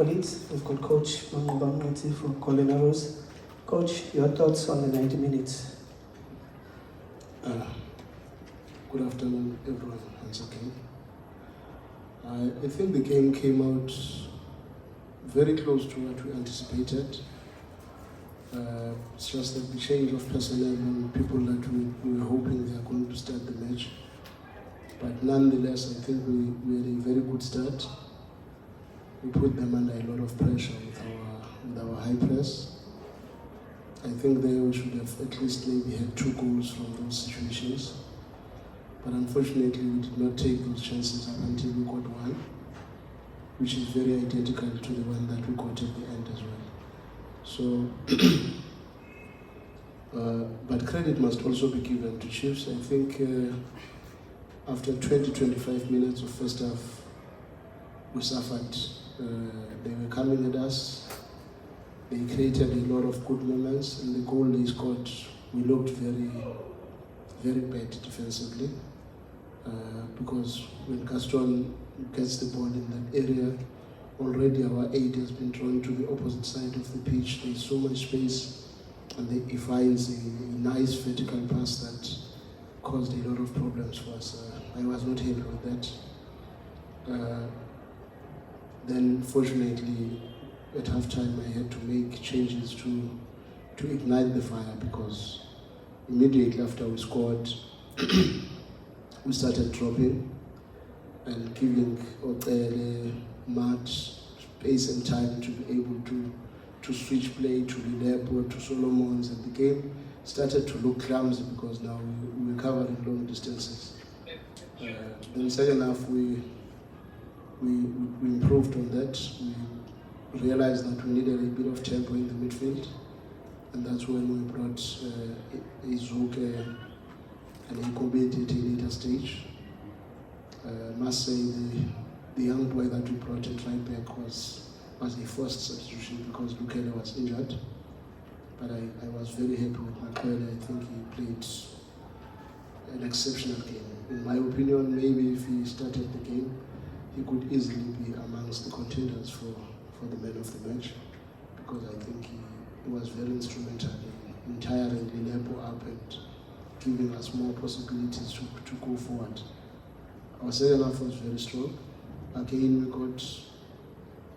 Colleagues, we've got Coach Manqoba from Colineros. Coach, your thoughts on the 90 minutes? Good afternoon, everyone, once again. I think the game came out very close to what we anticipated. It's just that the change of personnel and people that we were hoping they are going to start the match. But nonetheless, I think we had a very good start. We put them under a lot of pressure with our high press. I think there we should have at least maybe had 2 goals from those situations. But unfortunately, we did not take those chances up until we got one, which is very identical to the one that we got at the end as well. So, but credit must also be given to Chiefs. I think after 20-25 minutes of first half, we suffered. They were coming at us. They created a lot of good moments, and the goal they scored, we looked very, very bad defensively. Because when Gaston gets the ball in that area, already our aid has been drawn to the opposite side of the pitch. There's so much space, and he finds a nice vertical pass that caused a lot of problems for us. I was not happy with that. Then, fortunately, at halftime, I had to make changes to ignite the fire, because immediately after we scored, we started dropping and giving Otele much space and time to be able to switch play to Lilepo, to Solomons, and the game started to look clumsy because now we were covering long distances. Then second half, we improved on that. We realized that we needed a bit of tempo in the midfield, and that's when we brought Izuke and Manqoba at a later stage. I must say the young boy that we brought at right back was a forced substitution because Lukele was injured. But I was very happy with Manqoba. I think he played an exceptional game. In my opinion, maybe if he started the game, he could easily be amongst the contenders for the man of the match, because I think he was very instrumental in tiring Lilepo up and giving us more possibilities to go forward. Our second half was very strong. Again, we got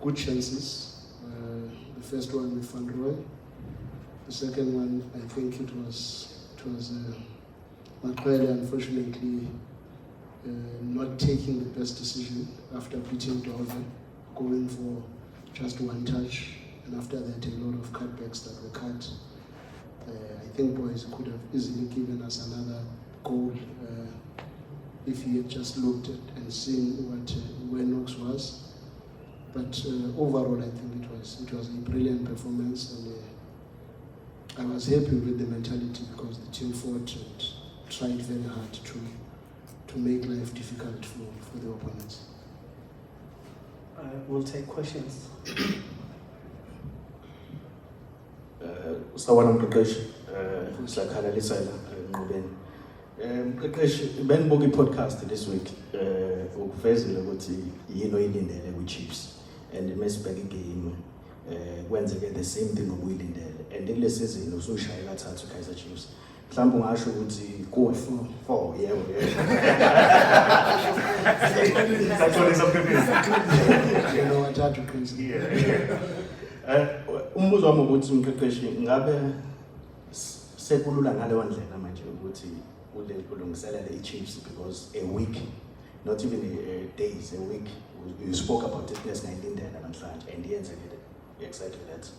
good chances. The first one with Van Roy. The second one, I think it was Manqoba, unfortunately, not taking the best decision after beating Dover, going for just one touch, and after that a lot of cutbacks that were cut. I think boys could have easily given us another goal if he had just looked at and seen where Knox was. But overall, I think it was a brilliant performance, and I was happy with the mentality because the team fought and tried very hard to make life difficult for the opponents. We'll take questions. Sawubona mqeqeshi, ngihlakhala lisela Nqobeni. Mqeqeshi, bengibuka i-podcast this week, ukuvezile ukuthi yini oyilindele kwi-Chiefs, and mesibheka igame kwenzeke the same thing obuyilindele, and kule season usushaye kathathu Kaizer Chiefs. Mhlawumbe ungasho ukuthi kuwe 4 yebo. Saxolisa mqeqeshi. Yena wathathu qiniso. Umbuzo wami ukuthi mqeqeshi, ngabe sekulula ngaleyo ndlela manje ukuthi ulungiselele i-Chiefs, because a week, not even days, a week, you spoke about it nesingayilindela namhlanje, and yenzekile. You're excited with that?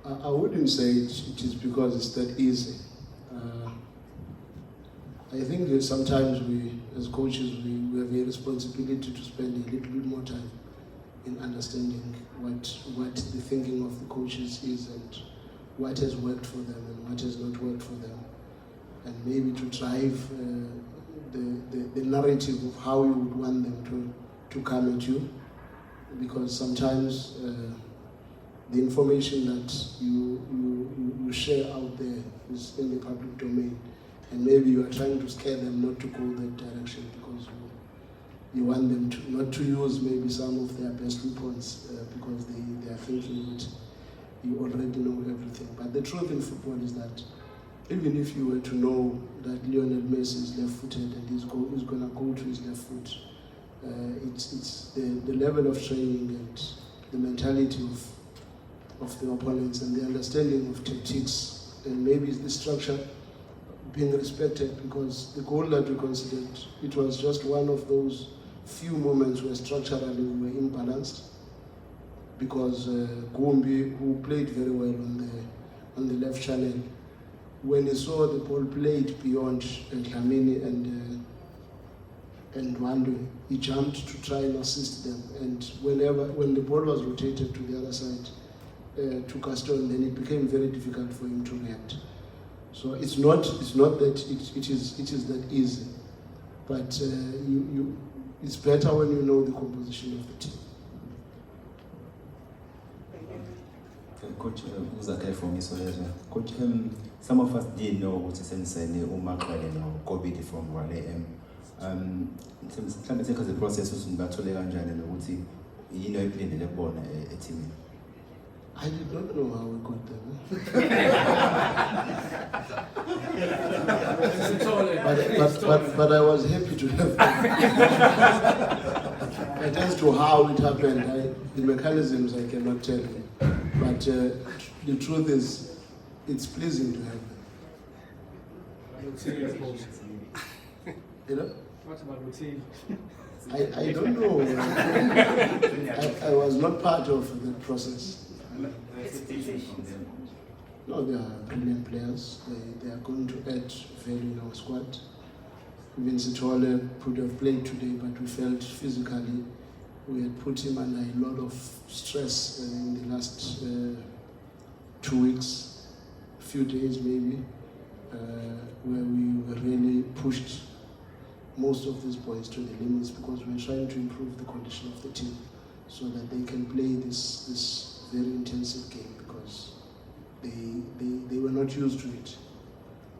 I wouldn't say it is because it's that easy. I think that sometimes we, as coaches, we have a responsibility to spend a little bit more time in understanding what the thinking of the coaches is, and what has worked for them and what has not worked for them, and maybe to drive the narrative of how you would want them to come at you, because sometimes the information that you share out there is in the public domain, and maybe you are trying to scare them not to go that direction because you want them to not to use maybe some of their best weapons because they are thinking that you already know everything. But the truth in football is that even if you were to know that Lionel Messi is left-footed and he's going to go to his left foot, it's the level of training and the mentality of the opponents and the understanding of tactics and maybe the structure being respected, because the goal that we considered, it was just one of those few moments where structurally we were imbalanced, because Gumbi, who played very well on the left channel, when he saw the ball played beyond Dlamini and Wando, he jumped to try and assist them. And when the ball was rotated to the other side, to Gaston, then it became very difficult for him to react. So it's not that it is that easy, but it's better when you know the composition of the team. Coach, Uzakay from Isolation. Coach, some of us didn't know what to say Manqoba or COVID from Wale. Because the process was in Batole and Jan, you know, playing the ball a team. I did not know how we got there. but I was happy to have them. And as to how it happened, the mechanisms I cannot tell you. But the truth is, it's pleasing to have them. You know? What about routine? I don't know. I was not part of the process. No, they are brilliant players. They are going to add value in our squad. Even Sitole could have played today, but we felt physically we had put him under a lot of stress in the last 2 weeks, few days maybe, where we were really pushed most of these boys to the limits, because we were trying to improve the condition of the team so that they can play this very intensive game, because they were not used to it.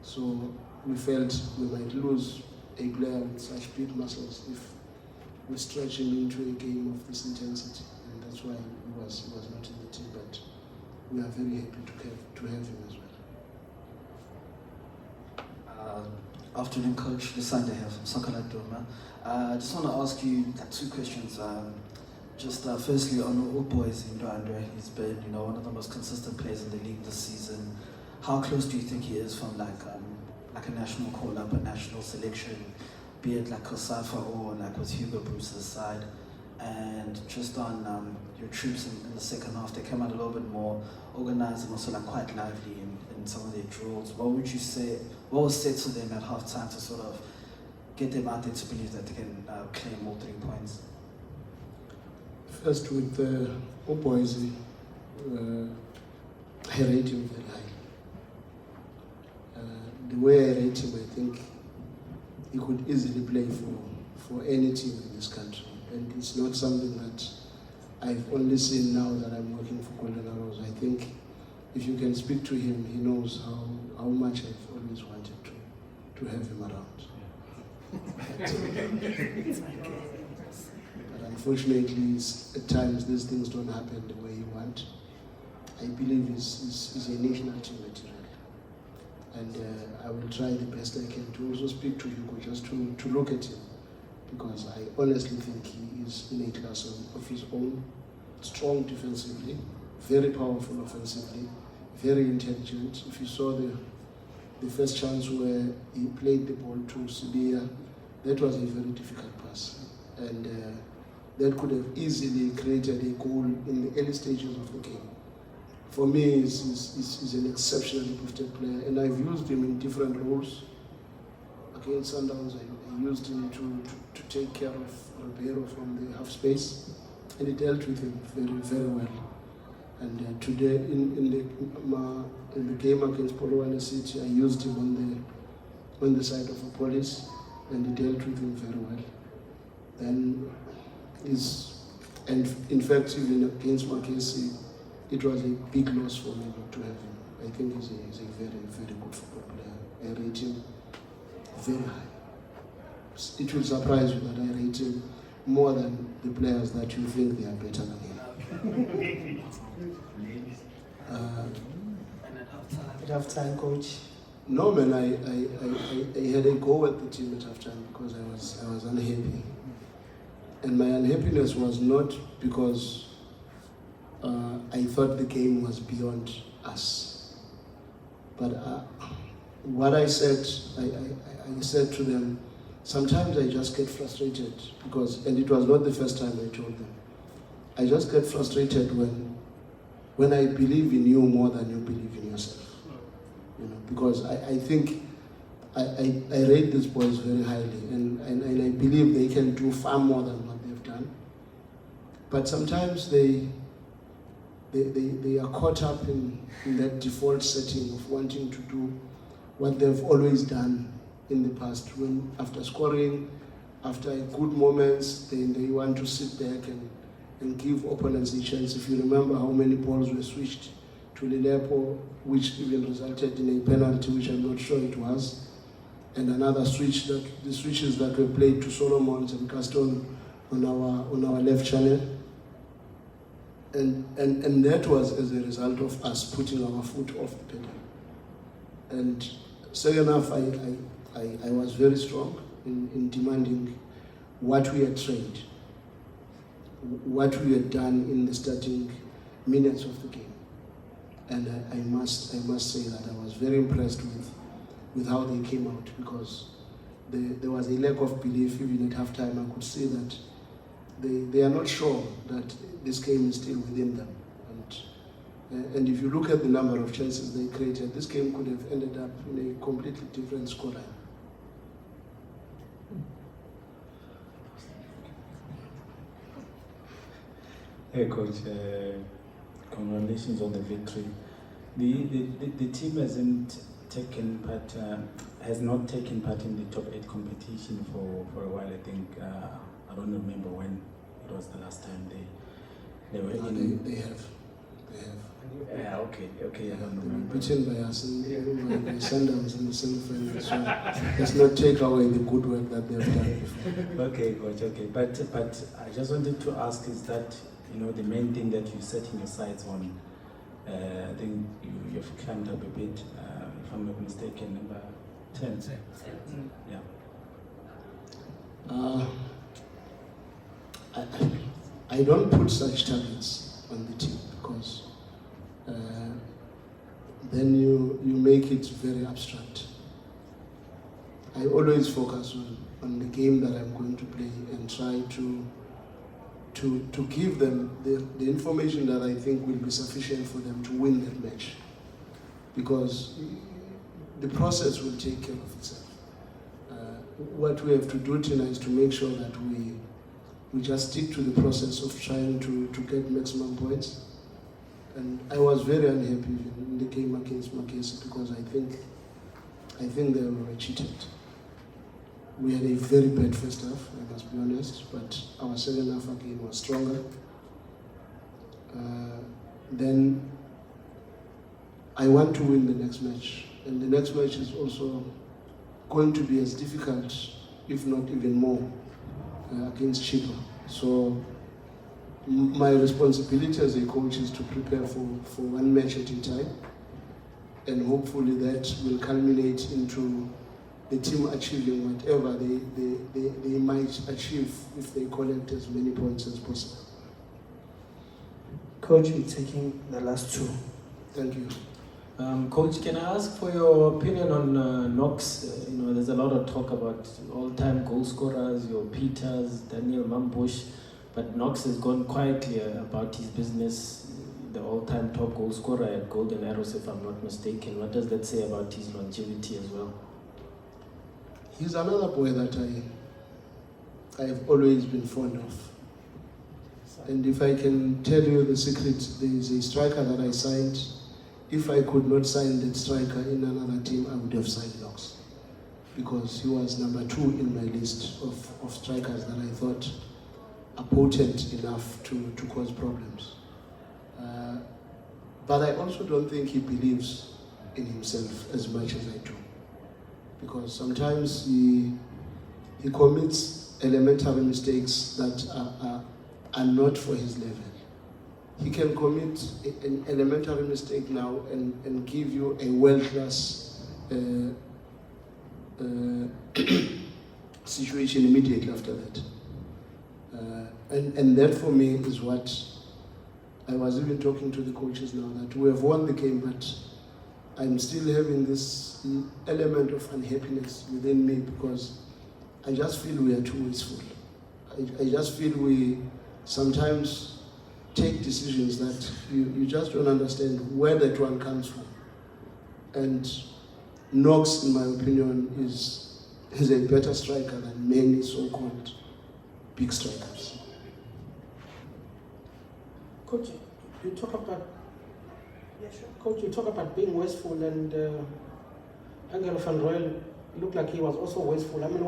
So we felt we might lose a player with such big muscles if we stretch him into a game of this intensity, and that's why he was not in the team. But we are very happy to have him as well. Afternoon, Coach. Lusanda here from Soccer Like Doma. I just want to ask you 2 questions. Firstly, on all boys in Ndwandwe, he's been, one of the most consistent players in the league this season. How close do you think he is from like a national call-up, a national selection, be it like Kosafa or like with Hugo Bruce's side? And just on your troops in the second half, they came out a little bit more organized and also like quite lively in some of their drills. What would you say, what was said to them at half-time to sort of get them out there to believe that they can claim all 3 points? First, with the boys, I rate him very high. The way I rate him, I think he could easily play for any team in this country. And it's not something that I've only seen now that I'm working for Golden Arrows. I think if you can speak to him, he knows how much I've always wanted to have him around. But unfortunately, at times these things don't happen the way you want. I believe he's a national team material. And I will try the best I can to also speak to Hugo, just to look at him, because I honestly think he is in a class of his own, strong defensively, very powerful offensively, very intelligent. If you saw the first chance where he played the ball to Sibia, that was a very difficult pass. And that could have easily created a goal in the early stages of the game. For me, he's an exceptionally gifted player, and I've used him in different roles. Against Sundowns, I used him to take care of Ribeiro from the half space, and he dealt with him very, very well. And today, in the game against Polokwane City, I used him on the side of a police, and he dealt with him very well. Then and in fact, even against Makesi, it was a big loss for me not to have him. I think he's a very, very good football player. I rate him very high. It will surprise you that I rate him more than the players that you think they are better than him. At halftime, coach. No, man, I had a go at the team at halftime because I was unhappy. And my unhappiness was not because I thought the game was beyond us. But what I said, I said to them, sometimes I just get frustrated because, and it was not the first time I told them, I just get frustrated when I believe in you more than you believe in yourself. You know, because I think I rate these boys very highly, and I believe they can do far more than what they've done. But sometimes they are caught up in that default setting of wanting to do what they've always done in the past. When after scoring, after good moments, they want to sit back and give opponents a chance. If you remember how many balls were switched to Lilepo, which even resulted in a penalty, which I'm not sure it was, and another switch, the switches that were played to Solomons and Gaston on our left channel, and that was as a result of us putting our foot off the pedal. And second half, I was very strong in demanding what we had trained, what we had done in the starting minutes of the game. And I must say that I was very impressed with how they came out, because there was a lack of belief even at halftime. I could see that they are not sure that this game is still within them. And if you look at the number of chances they created, this game could have ended up in a completely different scoreline. Hey coach, congratulations on the victory. The team has not taken part in the top 8 competition for a while. I think I don't remember when it was the last time they were in. They have. Yeah, okay, I don't remember. Beaten by us by Sundowns in the semi-final, so let's not take away the good work that they've done before. Okay, coach. Okay, but I just wanted to ask, is that the main thing that you're setting your sights on? I think you've climbed up a bit. If I'm not mistaken, number 10. Yeah. I don't put such targets on the team because then you make it very abstract. I always focus on the game that I'm going to play and try to give them the information that I think will be sufficient for them to win that match, because the process will take care of itself. What we have to do tonight is to make sure that we just stick to the process of trying to get maximum points. And I was very unhappy in the game against Makesi because I think they were cheated. We had a very bad first half, I must be honest, but our second half again was stronger. Then I want to win the next match, and the next match is also going to be as difficult, if not even more, against Chippa. So my responsibility as a coach is to prepare for one match at a time, and hopefully that will culminate into the team achieving whatever they might achieve if they collect as many points as possible. Coach, we're taking the last 2. Thank you. Coach, can I ask for your opinion on Knox? There's a lot of talk about all-time goal scorers, your Peters, Daniel Mambush, but Knox has gone quietly about his business, the all-time top goal scorer at Golden Arrows, if I'm not mistaken. What does that say about his longevity as well? He's another boy that I've always been fond of. And if I can tell you the secret, there is a striker that I signed. If I could not sign that striker in another team, I would have signed Knox, because he was number 2 in my list of strikers that I thought are potent enough to cause problems. But I also don't think he believes in himself as much as I do, because sometimes he he commits elementary mistakes that are not for his level. He can commit an elementary mistake now and give you a world-class situation immediately after that. And that for me is what I was even talking to the coaches now, that we have won the game, but I'm still having this element of unhappiness within me because I just feel we are too wasteful. I just feel we sometimes take decisions that you just don't understand where that one comes from. And Knox, in my opinion, is a better striker than many so-called big strikers. Coach, you talk about Coach, you talk about being wasteful, and Angelo van Royal looked like he was also wasteful. I mean,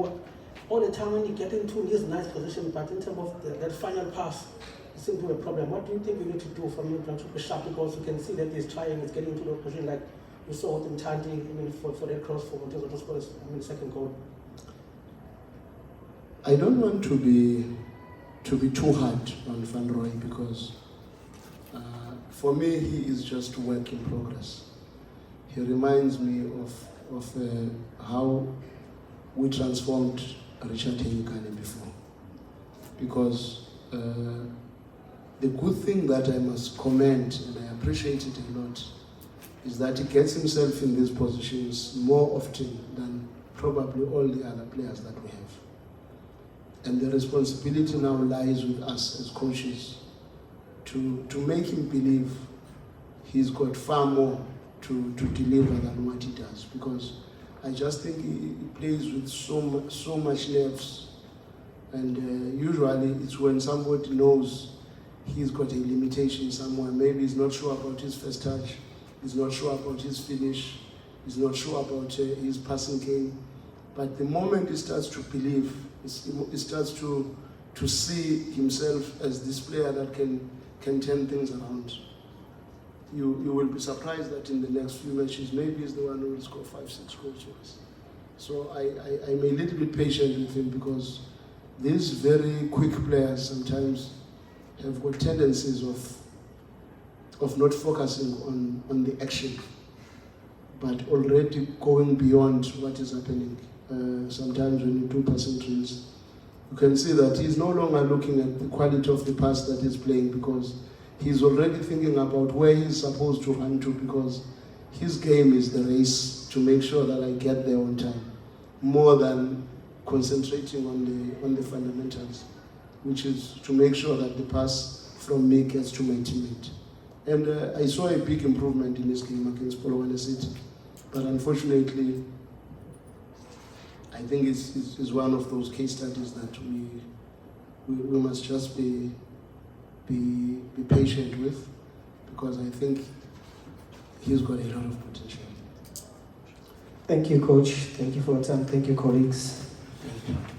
all the time when you get into this nice position, but in terms of that final pass, it seems to be a problem. What do you think you need to do for him to be sharp? Because you can see that he's trying, he's getting into the position like you saw with Mtandi, I mean, for that cross for Montezo to score, second goal. I don't want to be too hard on Van Roy because for me he is just work in progress. He reminds me of how we transformed Richard Henikane before. Because the good thing that I must commend, and I appreciate it a lot, is that he gets himself in these positions more often than probably all the other players that we have. And the responsibility now lies with us as coaches to make him believe he's got far more to deliver than what he does. Because I just think he plays with so much nerves. And usually it's when somebody knows he's got a limitation somewhere. Maybe he's not sure about his first touch, he's not sure about his finish, he's not sure about his passing game. But the moment he starts to believe, he starts to see himself as this player that can turn things around, you will be surprised that in the next few matches, maybe he's the one who will score 5-6 goals for us. So I'm a little bit patient with him because these very quick players sometimes have got tendencies of not focusing on the action, but already going beyond what is happening. Sometimes when you do passing drills, you can see that he's no longer looking at the quality of the pass that he's playing because he's already thinking about where he's supposed to run to, because his game is the race to make sure that I get there on time, more than concentrating on the fundamentals, which is to make sure that the pass from me gets to my teammate. And I saw a big improvement in his game against Polokwane City, but unfortunately, I think it's one of those case studies that we must just be patient with, because I think he's got a lot of potential. Thank you, Coach. Thank you for your time. Thank you, colleagues. Thank you.